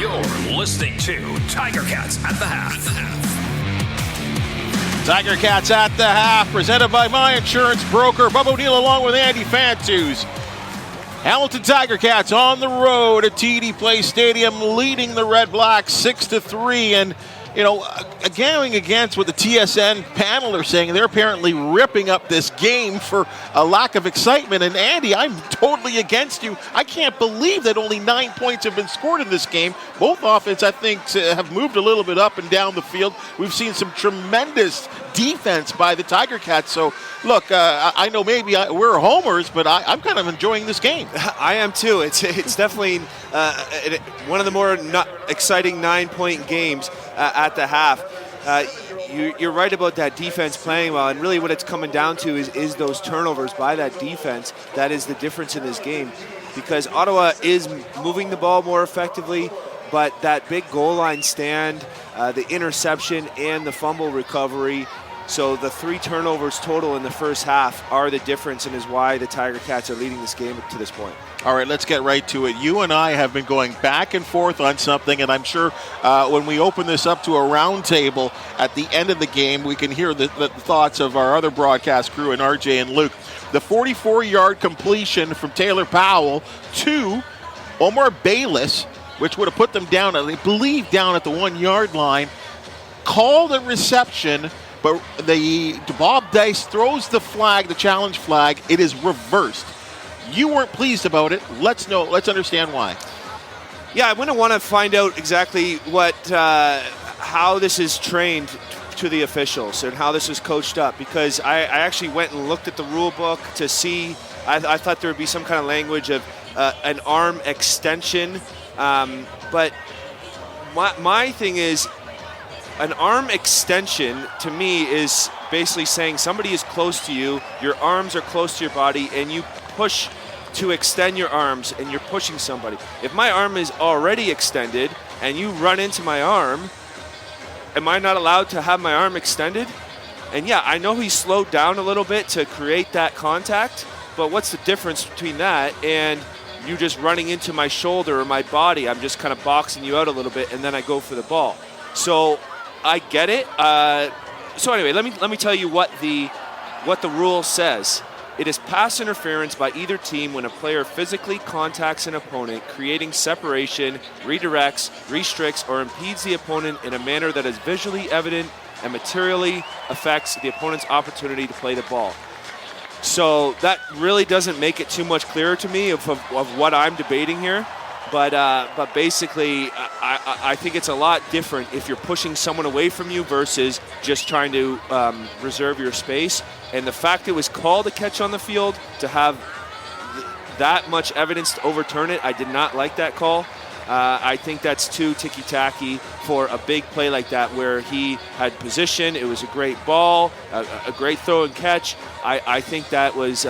You're listening to Tiger Cats at the Half. Tiger Cats at the Half, presented by my insurance broker, Bubba O'Neil, along with Andy Fantuz. Hamilton Tiger Cats on the road at TD Place Stadium, leading the Redblacks 6-3. And, you know, going against what the TSN panel are saying, they're apparently ripping up this game for a lack of excitement. And, Andy, I'm totally against you. I can't believe that only 9 points have been scored in this game. Both offense, I think, have moved a little bit up and down the field. We've seen some tremendous defense by the Tiger Cats. So, look, I know maybe we're homers, but I'm kind of enjoying this game. I am too. It's definitely one of the more exciting 9-point games at the half. You're right about that defense playing well, and really what it's coming down to is those turnovers by that defense. That is the difference in this game, because Ottawa is moving the ball more effectively, but that big goal line stand, the interception, and the fumble recovery. So the 3 turnovers total in the first half are the difference, and is why the Tiger Cats are leading this game to this point. All right, let's get right to it. You and I have been going back and forth on something, and I'm sure when we open this up to a round table at the end of the game, we can hear the thoughts of our other broadcast crew and RJ and Luke. The 44-yard completion from Taylor Powell to Omar Bayless, which would have put them down, I believe, down at the 1-yard line, called a reception, but Bob Dice throws the flag, the challenge flag. It is reversed. You weren't pleased about it. Let's understand why. Yeah, I wouldn't want to find out exactly how this is trained to the officials and how this is coached up, because I actually went and looked at the rule book to see. I thought there would be some kind of language of an arm extension, but my thing is, an arm extension to me is basically saying somebody is close to you, your arms are close to your body, and you push to extend your arms, and you're pushing somebody. If my arm is already extended and you run into my arm, am I not allowed to have my arm extended? And yeah, I know he slowed down a little bit to create that contact, but what's the difference between that and you just running into my shoulder or my body? I'm just kind of boxing you out a little bit, and then I go for the ball. So I get it. So anyway, let me tell you what the rule says. It is pass interference by either team when a player physically contacts an opponent, creating separation, redirects, restricts, or impedes the opponent in a manner that is visually evident and materially affects the opponent's opportunity to play the ball. So that really doesn't make it too much clearer to me of what I'm debating here. But basically, I think it's a lot different if you're pushing someone away from you versus just trying to reserve your space. And the fact it was called a catch on the field, to have that much evidence to overturn it, I did not like that call. I think that's too ticky-tacky for a big play like that, where he had position. It was a great ball, a great throw and catch. I think that was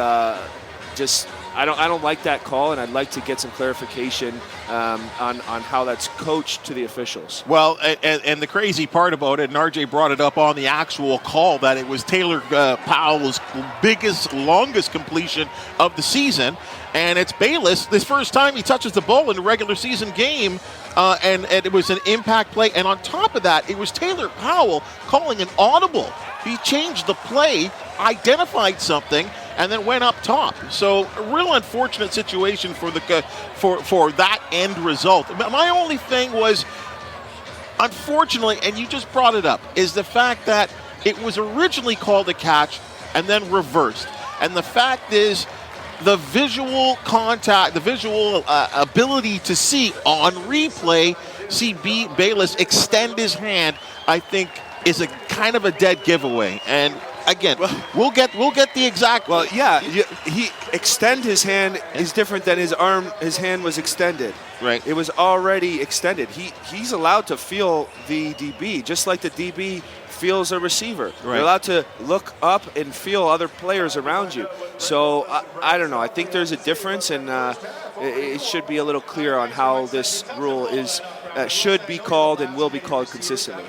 just... I don't like that call, and I'd like to get some clarification on how that's coached to the officials. Well, and the crazy part about it, and RJ brought it up on the actual call, that it was Taylor Powell's biggest, longest completion of the season, and it's Bayless, this first time he touches the ball in a regular season game, and it was an impact play. And on top of that, it was Taylor Powell calling an audible. He changed the play, identified something, and then went up top. So a real unfortunate situation for that end result. My only thing was, unfortunately, and you just brought it up, is the fact that it was originally called a catch and then reversed. And the fact is, the visual contact, the visual ability to see on replay, see Bayless extend his hand, I think is a kind of a dead giveaway. And again, we'll get the exact. Well, yeah, he extend his hand is different than his arm. His hand was extended. Right. It was already extended. He's allowed to feel the DB, just like the DB feels a receiver. Right. You're allowed to look up and feel other players around you. So I don't know. I think there's a difference, and it should be a little clear on how this rule should be called and will be called consistently.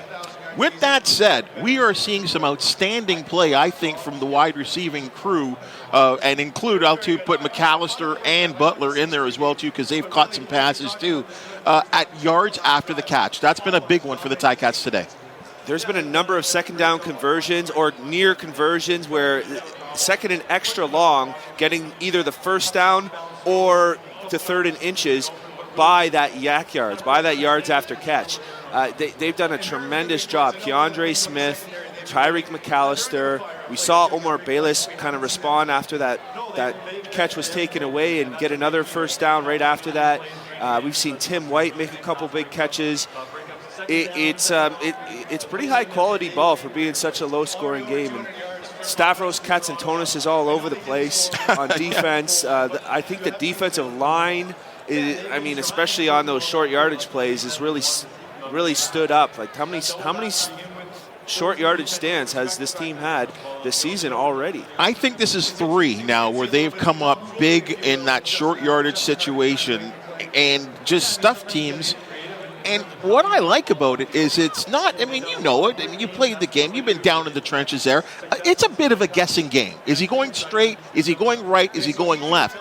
With that said, we are seeing some outstanding play, I think, from the wide receiving crew, and I'll put McAllister and Butler in there as well, too, because they've caught some passes, too, at yards after the catch. That's been a big one for the Ticats today. There's been a number of second down conversions or near conversions where second and extra long, getting either the first down or to third and inches by that yards after catch. They've done a tremendous job. Keandre Smith, Tyreek McAllister. We saw Omar Bayless kind of respond after that catch was taken away and get another first down right after that. We've seen Tim White make a couple big catches. It's pretty high quality ball for being such a low scoring game. And Stavros Katsantonis is all over the place on defense. I think the defensive line, especially on those short yardage plays, is really stood up. Like how many short yardage stands has this team had this season already? I think this is 3 now where they've come up big in that short yardage situation and just stuffed teams. And what I like about it is it's not, you know it. You played the game. You've been down in the trenches there. It's a bit of a guessing game. Is he going straight? Is he going right? Is he going left?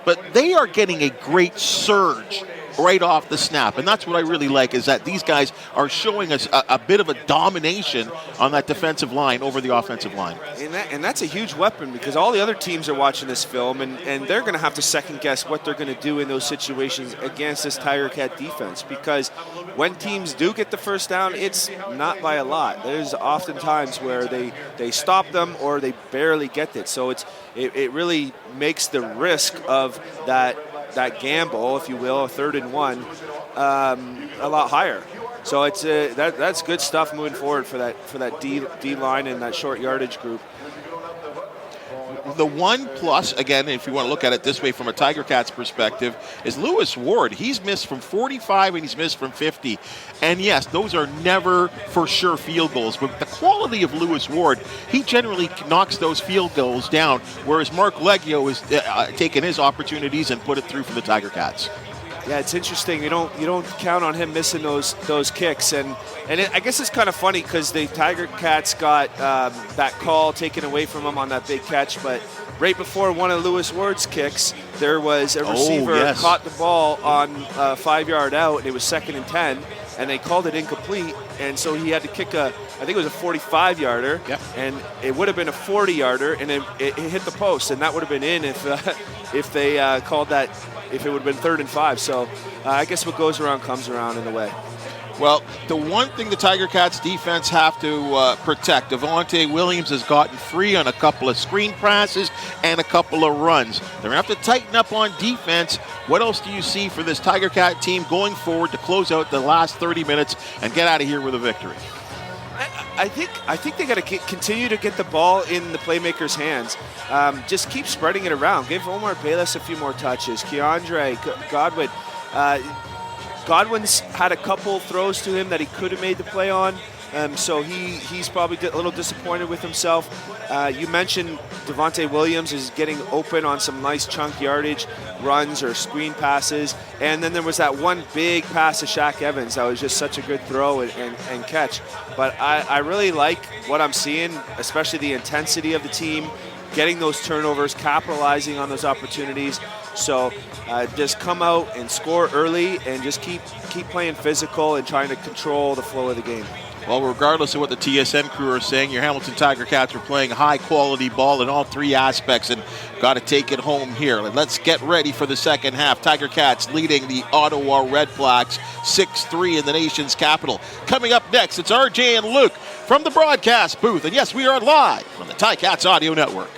But they are getting a great surge right off the snap. And that's what I really like, is that these guys are showing us a bit of a domination on that defensive line over the offensive line. And that's a huge weapon, because all the other teams are watching this film, and they're going to have to second guess what they're going to do in those situations against this Tiger Cat defense, because when teams do get the first down, it's not by a lot. There's often times where they stop them or they barely get it. So it really makes the risk of that gamble, if you will, a 3rd and 1, a lot higher. So it's that's good stuff moving forward for that D line and that short yardage group. The one plus, again, if you want to look at it this way from a Tiger Cats perspective, is Lewis Ward. He's missed from 45 and he's missed from 50. And yes, those are never for sure field goals, but the quality of Lewis Ward, he generally knocks those field goals down, whereas Mark Leggio is taking his opportunities and put it through for the Tiger Cats. Yeah, it's interesting. You don't count on him missing those kicks, and I guess it's kind of funny because the Tiger Cats got that call taken away from him on that big catch, but right before one of Lewis Ward's kicks, there was a receiver caught the ball on a 5-yard out, and it was 2nd and 10, and they called it incomplete, and so he had to kick I think it was a 45-yarder, and it would have been a 40-yarder, and it hit the post, and that would have been in if they called that. If it would have been 3rd and 5. So I guess what goes around comes around in a way. Well, the one thing the Tiger Cats defense have to protect, Devontae Williams has gotten free on a couple of screen passes and a couple of runs. They're going to have to tighten up on defense. What else do you see for this Tiger Cat team going forward to close out the last 30 minutes and get out of here with a victory? I think they got to continue to get the ball in the playmakers' hands. Just keep spreading it around. Give Omar Bayless a few more touches. Keandre, Godwin. Godwin's had a couple throws to him that he could have made the play on. So he's probably a little disappointed with himself. You mentioned Devontae Williams is getting open on some nice chunk yardage runs or screen passes. And then there was that one big pass to Shaq Evans that was just such a good throw and catch. But I really like what I'm seeing, especially the intensity of the team, getting those turnovers, capitalizing on those opportunities. So just come out and score early and just keep playing physical and trying to control the flow of the game. Well, regardless of what the TSN crew are saying, your Hamilton Tiger Cats are playing high-quality ball in all 3 aspects and got to take it home here. Let's get ready for the second half. Tiger Cats leading the Ottawa Redblacks 6-3 in the nation's capital. Coming up next, it's RJ and Luke from the broadcast booth. And yes, we are live from the Ticats Audio Network.